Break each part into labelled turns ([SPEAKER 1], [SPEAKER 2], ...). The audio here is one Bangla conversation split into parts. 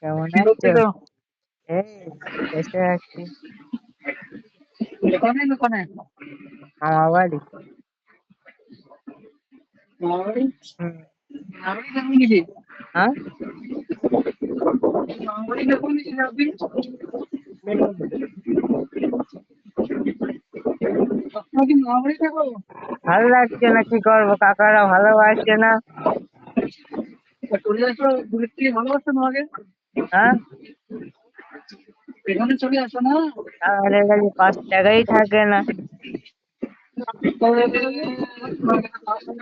[SPEAKER 1] কেমন
[SPEAKER 2] কি
[SPEAKER 1] আছো?
[SPEAKER 2] করছিল?
[SPEAKER 1] এই বসে আছি।
[SPEAKER 2] দোকানে দোকানে
[SPEAKER 1] আমার বাড়ি।
[SPEAKER 2] মামাবাড়ি
[SPEAKER 1] হুম।
[SPEAKER 2] মামাবাড়ি দেখুন নাকি?
[SPEAKER 1] হ্যাঁ।
[SPEAKER 2] মামাবাড়ি দেখুন নাকি আপনি? আপনার কি মামাবাড়ি থাকো?
[SPEAKER 1] ভালো লাগছে না, কি করবো, কাকারা ভালোবাসছে না।
[SPEAKER 2] চলে আসো, দূরের থেকে ভালোবাসেন আমাকে।
[SPEAKER 1] হ্যাঁ।
[SPEAKER 2] এখানে চলে আসো না।
[SPEAKER 1] তাহলে কাছে 5 টাকাই থাকে না।
[SPEAKER 2] তবে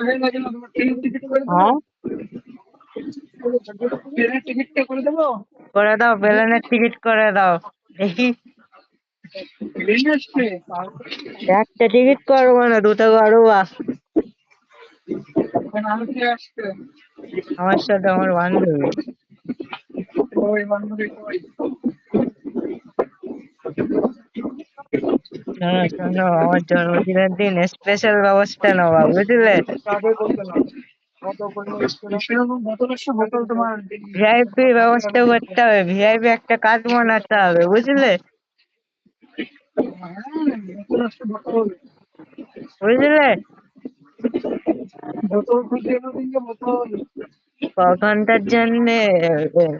[SPEAKER 2] হয়ে গেছে না, তোমার ট্রেনের টিকিট করে দেবো।
[SPEAKER 1] হ্যাঁ,
[SPEAKER 2] ট্রেনের টিকিটটা করে দেবো।
[SPEAKER 1] করে দাও, প্লেনের টিকিট করে দাও। দেখি।
[SPEAKER 2] ট্রেন আসছে।
[SPEAKER 1] একটা টিকিট করবো না, দুটো করবা।
[SPEAKER 2] এখন আলুতে আসছে।
[SPEAKER 1] আমার সাথে আমার বান্ধবী।
[SPEAKER 2] ওই বান্ধবী কই?
[SPEAKER 1] শোনো শোনো, আমার জন্মদিনের দিন স্পেশাল ব্যবস্থা নেওয়া, বুঝলে?
[SPEAKER 2] সেরকম বোতল আসছে, বোতল তোমার।
[SPEAKER 1] ভিআইপি ব্যবস্থা করতে হবে, ভিআইপি একটা কার্ড বানাতে হবে, বুঝলে?
[SPEAKER 2] হ্যাঁ, বোতল আসছে, বোতল।
[SPEAKER 1] বুঝলে?
[SPEAKER 2] বোতল খুঁজে এলো দিনকে বোতল।
[SPEAKER 1] ক ঘন্টার জন্য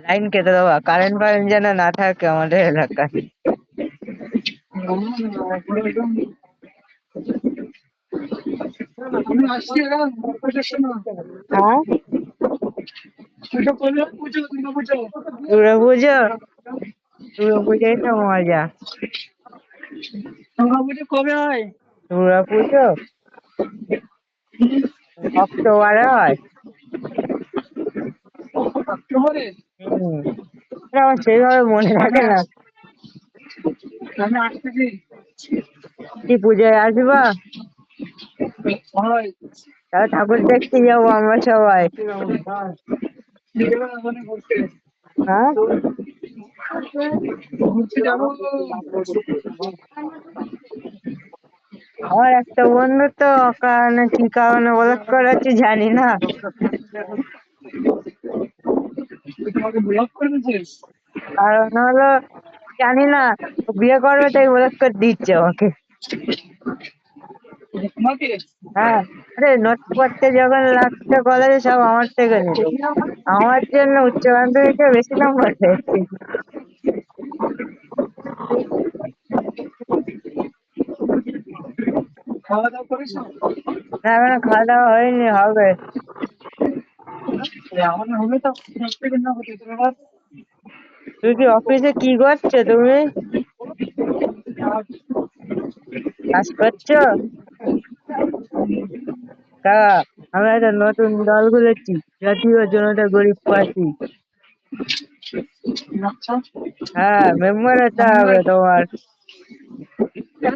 [SPEAKER 1] লাইন কেটে দেওয়া, কারেন্ট ফারেন্ট যেন না থাকে আমাদের এলাকায়।
[SPEAKER 2] একদম। আমি আসছি এখন, পুজোর সময়।
[SPEAKER 1] হ্যাঁ।
[SPEAKER 2] পুজো করলে পুজো, দুর্গা পুজো।
[SPEAKER 1] দুর্গা পুজো। দুর্গা পুজোই তো মজা।
[SPEAKER 2] দুর্গা পুজো কবে হয়?
[SPEAKER 1] দুর্গা পুজো অক্টোবরে হয়।
[SPEAKER 2] অক্টোবরে?
[SPEAKER 1] হম। আমার সেইভাবে মনে
[SPEAKER 2] আমি
[SPEAKER 1] থাকে না।
[SPEAKER 2] আমি আসতেছি।
[SPEAKER 1] কি পুজোয় আসবা?
[SPEAKER 2] হয়।
[SPEAKER 1] তাহলে ঠাকুর দেখতে যাবো আমরা সবাই।
[SPEAKER 2] বিকেলে ওখানে ঘুরতে।
[SPEAKER 1] হ্যাঁ।
[SPEAKER 2] ঘুরতে যাবো।
[SPEAKER 1] আমার একটা বন্ধু তো কারণে কি কারণে ব্লক করেছি জানি না।
[SPEAKER 2] তোমাকে ব্লক করে দিয়েছে?
[SPEAKER 1] কারণ হলো, জানি না, ও বিয়ে করবে তাই ব্লক করে দিচ্ছে আমাকে।
[SPEAKER 2] তোমাকে?
[SPEAKER 1] হ্যাঁ। আরে নোট পড়তে যখন লাগছে কলেজে, সব আমার থেকে নিল। আমার জন্য উচ্চ মাধ্যমিকে বেশি নম্বর পেয়েছি।
[SPEAKER 2] খাওয়া দাওয়া করেছো?
[SPEAKER 1] না, এখনো খাওয়া দাওয়া হয়নি, হবে।
[SPEAKER 2] আমাদের হবে তো, থেকে না হতে তোমার।
[SPEAKER 1] তুই কি অফিসে কি করছো তুমি? কাজ করছো? কাকা, আমি একটা নতুন দল খুলেছি, জাতীয় জনতা গরিব পার্টি।
[SPEAKER 2] আচ্ছা।
[SPEAKER 1] হ্যাঁ, মেম্বার হতে
[SPEAKER 2] আমরা
[SPEAKER 1] হবে তোমার।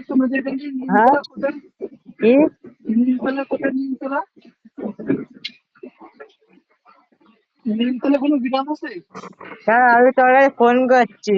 [SPEAKER 2] তোমাদের
[SPEAKER 1] হ্যাঁ।
[SPEAKER 2] নিমতলা কোথায়?
[SPEAKER 1] কি?
[SPEAKER 2] নিমতলা কোথায়? নিমতলা? নিমতলা কোনো গ্রাম আছে?
[SPEAKER 1] হ্যাঁ, আমি তোর কাছে ফোন করছি।